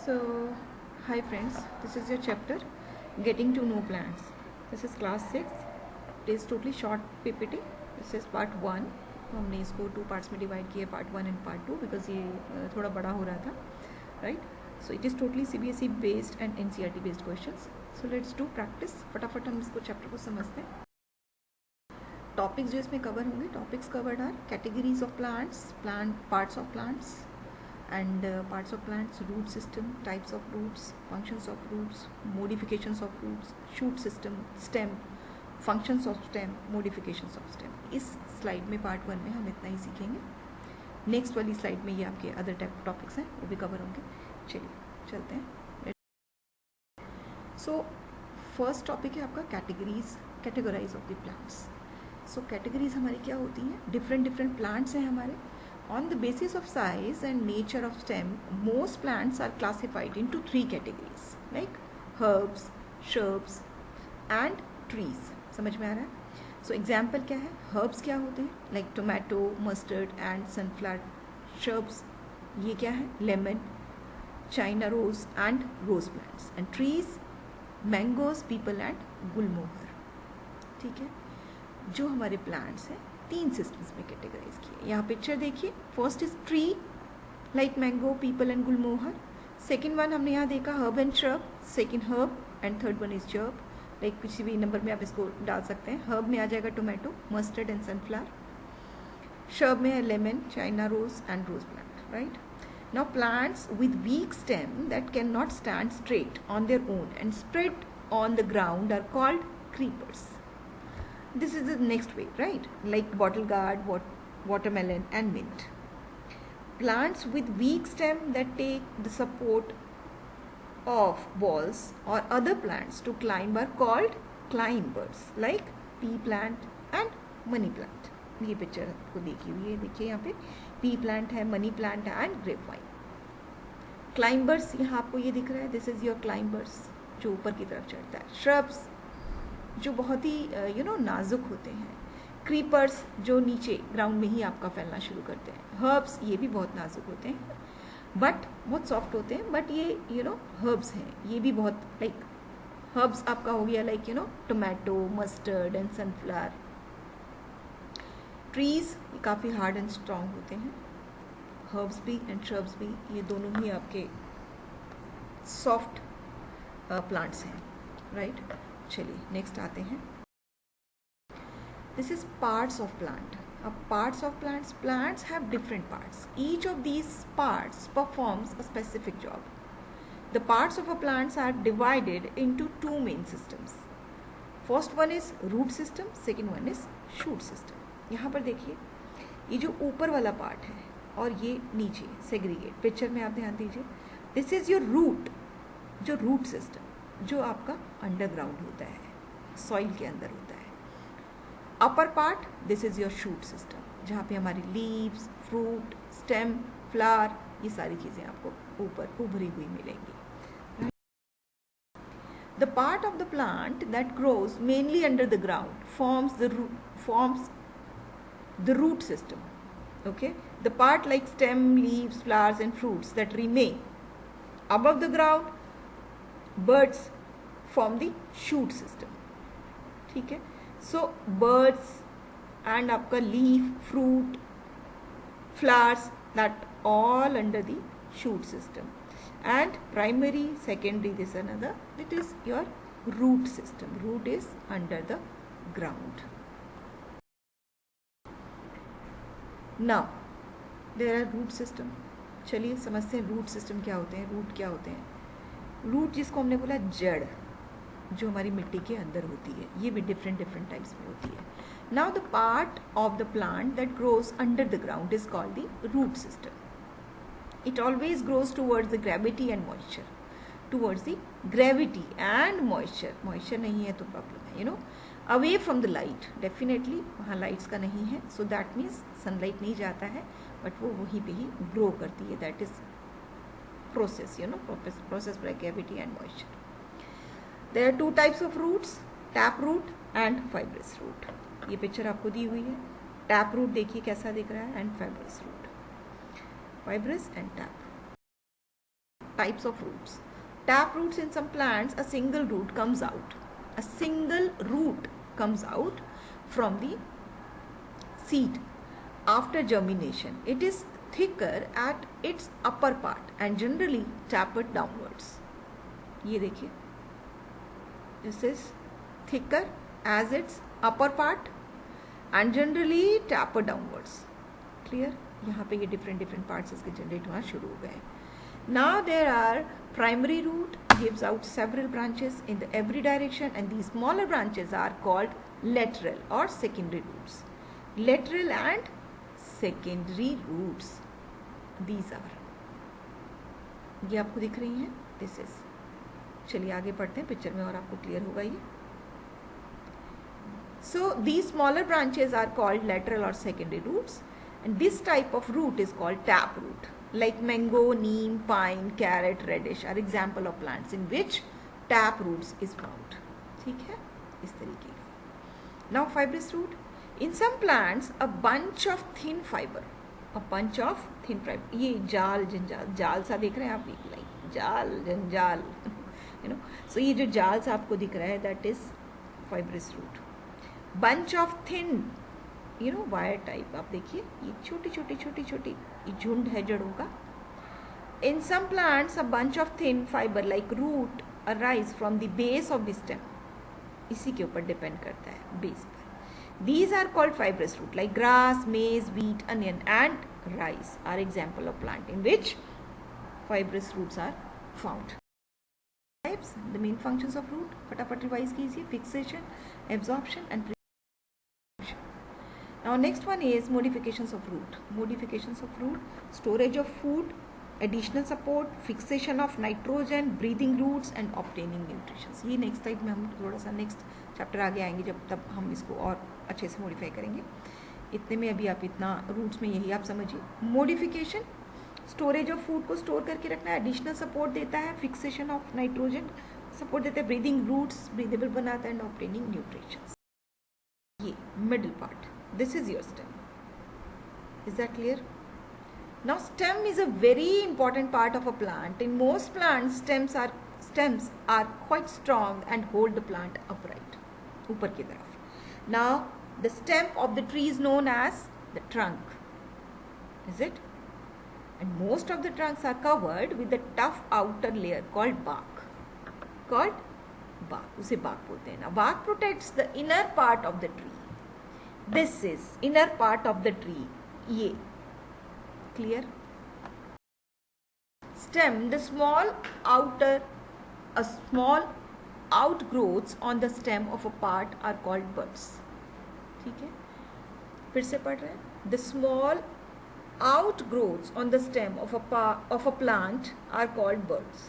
So, hi friends, this is your chapter Getting to Know Plants. This is class 6. It is totally short PPT. This is part 1. हमने इसको 2 parts में divide किया, part 1 and part 2, because ये थोड़ा बड़ा हो रहा था, right. So it is totally CBSE based and NCERT based questions. So let's do practice. फटाफट हम इसको चैप्टर को समझते हैं. टॉपिक्स जो इसमें कवर होंगे, topics covered are categories of plants, plant parts of plants and parts of plants, root system, types of roots, functions of roots, modifications of roots, shoot system, stem, functions of stem, modifications of stem. इस slide में part 1 में हम इतना ही सीखेंगे. Next वाली slide में ये आपके अदर टाइप टॉपिक्स हैं, वो भी कवर होंगे. चलिए चलते हैं. सो फर्स्ट टॉपिक है आपका categories, categorize of the plants. So categories हमारी क्या होती हैं? डिफरेंट प्लांट्स हैं हमारे. On the basis of size and nature of stem, most plants are classified into 3 categories, like herbs, shrubs and trees. समझ में आ रहा है? So example क्या है? Herbs क्या होते हैं? Like tomato, mustard and sunflower. Shrubs ये क्या है? Lemon, China rose and rose plants. And trees, mangoes, peepal and gulmohar. ठीक है? जो हमारे plants हैं 3 सिस्टम्स में कैटेगराइज किए. यहाँ पिक्चर देखिए. First is tree like mango, peepal and gulmohar. Second one हमने यहाँ देखा herb and shrub. Second herb and third one is जर्ब. लाइक किसी भी नंबर में आप इसको डाल सकते हैं. हर्ब में आ जाएगा tomato, mustard and sunflower. Shrub में है lemon, China rose and rose plant, right. Now plants with weak stem that can not stand straight on their own and spread on the ground are called creepers. This is the next way, right? Like bottle gourd, watermelon and mint. Plants with weak stem that take the support of balls or other plants to climb are called climbers, like pea plant and money plant. ये picture आपको देखी हुई है, देखिए यहाँ पे pea plant है, money plant है and grapevine. Climbers यहाँ आपको ये दिख रहा है, this is your climbers जो ऊपर की तरफ चढ़ता है. Shrubs जो बहुत ही नाजुक होते हैं. क्रीपर्स जो नीचे ग्राउंड में ही आपका फैलना शुरू करते हैं. हर्ब्स ये भी बहुत नाजुक होते हैं बट बहुत सॉफ्ट होते हैं. बट ये हर्ब्स हैं, ये भी बहुत लाइक हर्ब्स आपका हो गया like tomato, mustard and sunflower. Trees काफ़ी हार्ड एंड स्ट्रॉन्ग होते हैं. हर्ब्स भी एंड श्रब्स भी, ये दोनों ही आपके सॉफ्ट प्लांट्स हैं, राइट. चलिए नेक्स्ट आते हैं. This is parts of plant. अब parts of plants, plants have different parts. Each of these parts performs a specific job. The parts of a plants are divided into 2 main systems. First one is root system, second one is shoot system. यहाँ पर देखिए ये जो ऊपर वाला part है और ये नीचे सेग्रीगेट. पिक्चर में आप ध्यान दीजिए. दिस इज योर रूट, जो रूट सिस्टम जो आपका अंडरग्राउंड होता है, सॉइल के अंदर होता है. Upper part this is your shoot system, जहाँ पे हमारी लीव्स, फ्रूट, स्टेम, फ्लावर, ये सारी चीज़ें आपको ऊपर उभरी हुई मिलेंगी. The part of the plant that grows mainly under the ground forms the root system. Okay. The part like stem, leaves, flowers and fruits that remain above the ground, birds form the shoot system. ठीक है. So birds and आपका leaf, fruit, flowers, that all under the shoot system. And primary, secondary, this another, it is your root system. Root is under the ground. Now there are root system. चलिए समझते हैं root system क्या होते हैं, root क्या होते हैं. Root जिसको हमने बोला जड़, जो हमारी मिट्टी के अंदर होती है, ये भी डिफरेंट टाइप्स में होती है. Now the part of the plant that grows under the ground is called the root system. It always grows towards the gravity and moisture. Towards the gravity and moisture. Moisture नहीं है तो problem है, away from the light. Definitely वहाँ lights का नहीं है, so that means sunlight नहीं जाता है, बट वो वहीं पे ही ग्रो करती है. That is process, process by gravity and moisture. There are 2 types of roots, tap root and fibrous root. ये पिक्चर आपको दी हुई है. टैप रूट देखिए कैसा दिख रहा है and fibrous root. fibrous and tap. types of roots. Tap roots in some plants, a single root comes out. A single root comes out from the seed after germination. It is thicker at its upper part and generally tapered downwards. ये देखिए, this is thicker as its upper part and generally tapered downwards. Clear? यहाँ पे ये different parts इसके generate होना शुरू हो गए. Now there are primary root gives out several branches in the every direction, and these smaller branches are called lateral or secondary roots. Lateral and secondary roots. These are. ये आपको दिख रही हैं? This is. चलिए आगे पढ़ते हैं picture में और आपको क्लियर होगा ये. So these smaller branches are called lateral or secondary roots, and this type of root is called tap root. Like mango, neem, pine, carrot, radish are example of plants in which tap roots is found. ठीक है, इस तरीके का. Now fibrous root. In some plants, a bunch of thin fiber. ये जाल जंजाल, जाल सा देख रहे हैं आप, like जाल जंजाल, you know. So ये जो जाल सा आपको दिख रहा है, that is fibrous root. Bunch of thin, you know, wire type. आप देखिए ये छोटी ये झुंड है जड़ों का. In some plants, a bunch of thin fiber like root arise from the base of the stem. इसी के ऊपर डिपेंड करता है, बेस पर. These are called fibrous root, like grass, maize, wheat, onion and rice are example of plant in which fibrous roots are found. Types, the main functions of root, फटाफट revise कीजिए. Fixation, absorption and preservation. Now next one is modifications of root. Modifications of root, storage of food, additional support, fixation of nitrogen, breathing roots and obtaining nutrition. ये next type में हम थोड़ा सा next chapter आगे आएंगे जब तब हम इसको और अच्छे से modify करेंगे. इतने में अभी आप इतना roots में यही आप समझिए. Modification, storage of food को store करके रखना है, additional support देता है, fixation of nitrogen support देता है, breathing roots breathable बनाता है and obtaining nutrition. ये middle part. This is your stem. Is that clear? Now stem is a very important part of a plant. In most plants, stems are quite strong and hold the plant upright. ऊपर की तरफ. Now the stem of the tree is known as the trunk. Is it? And most of the trunks are covered with the tough outer layer called bark. Called bark. उसे bark बोलते हैं ना. Bark protects the inner part of the tree. This is inner part of the tree. ये clear? Stem, the small outgrowths on the stem of a part are called buds. ठीक है, फिर से पढ़ रहे हैं. The small outgrowths on the stem of a plant are called buds.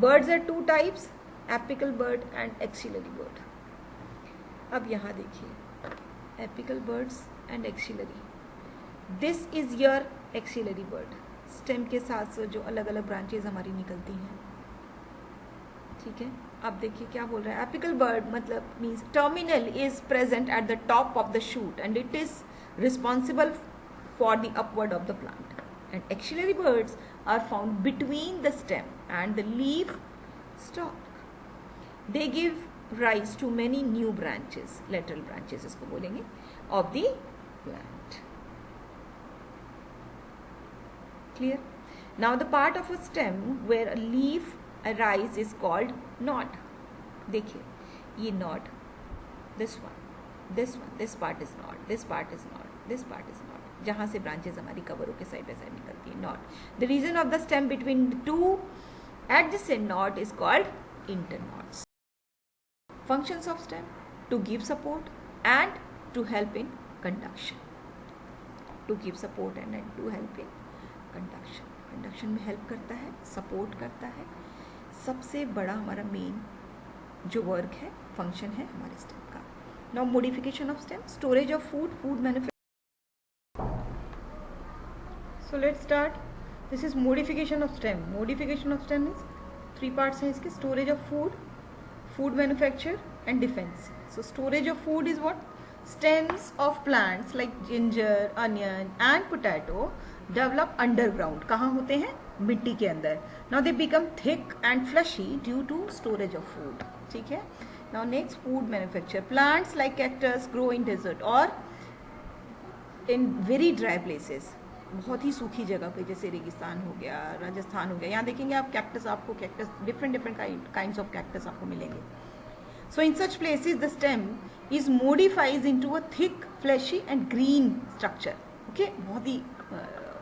Birds are two types, apical bird and axillary bird. अब यहाँ देखिए, apical birds and axillary. This is your axillary bird. Stem के साथ जो अलग अलग branches हमारी निकलती हैं. ठीक है, अब देखिए क्या बोल रहा है. एपिकल बर्ड मतलब means terminal is present at the top of the shoot and it is responsible for the upward of the plant. And axillary buds are found between the stem and the leaf stalk. They give rise to many new branches, lateral branches इसको बोलेंगे, of the plant. Clear? Now the part of a stem where a leaf arises is called knot. देखिए ये knot, this part is knot, this part is knot, this part is knot. जहाँ से branches हमारी cover होके side by side निकलती है, knot. The region of the stem between the two adjacent knot is called interknots. Functions of stem: to give support and to help in conduction. To give support and to help in conduction. Conduction में help करता है, support करता है. सबसे बड़ा हमारा main जो work है, function है हमारे stem का. Now modification of stem: storage of food manufacturing. So let's start. This is modification of stem. Modification of stem is 3 parts हैं इसके: storage of food manufacture and defense. So storage of food is what? Stems of plants like ginger, onion and potato develop underground, कहाँ होते हैं, मिट्टी के अंदर. Now they become thick and fleshy due to storage of food. ठीक है. Now next, food manufacture. Plants like cactus grow in desert और in very dry places, बहुत ही सूखी जगह पे, जैसे रेगिस्तान हो गया, राजस्थान हो गया. यहाँ देखेंगे आप कैक्टस, आपको cactus different kinds of cactus आपको मिलेंगे. So in such places the stem is modifies into a thick fleshy and green structure. Okay, बहुत ही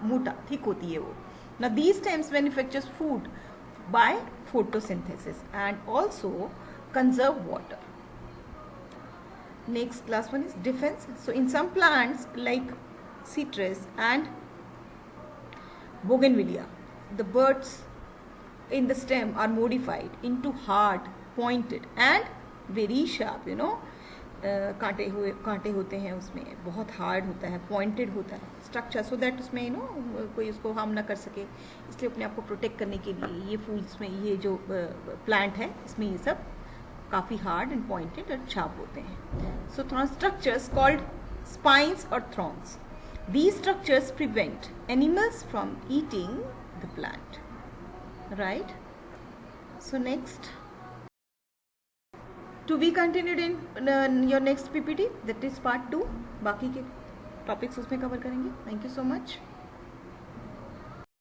मोटा थिक होती है वो. Now these stems manufactures food by photosynthesis and also conserve water. Next, last one is defense. So in some plants like citrus and bougainvillea, the buds in the stem are modified into hard, pointed and very sharp, you know, कांटे होते हैं उसमें, बहुत hard होता है, pointed होता है structure, so that उसमें यू नो कोई उसको हार्म ना कर सके. इसलिए अपने आप को प्रोटेक्ट करने के लिए ये फूल्स में, ये जो प्लांट है इसमें ये सब काफ़ी हार्ड एंड पॉइंटेड और शार्प होते हैं. सो स्ट्रक्चर्स कॉल्ड स्पाइन्स और thorns. These structures prevent animals from eating the plant. Right. So next, to be continued in your next PPT, that is part 2. बाकी के टॉपिक्स उसमें कवर करेंगे. Thank you so much.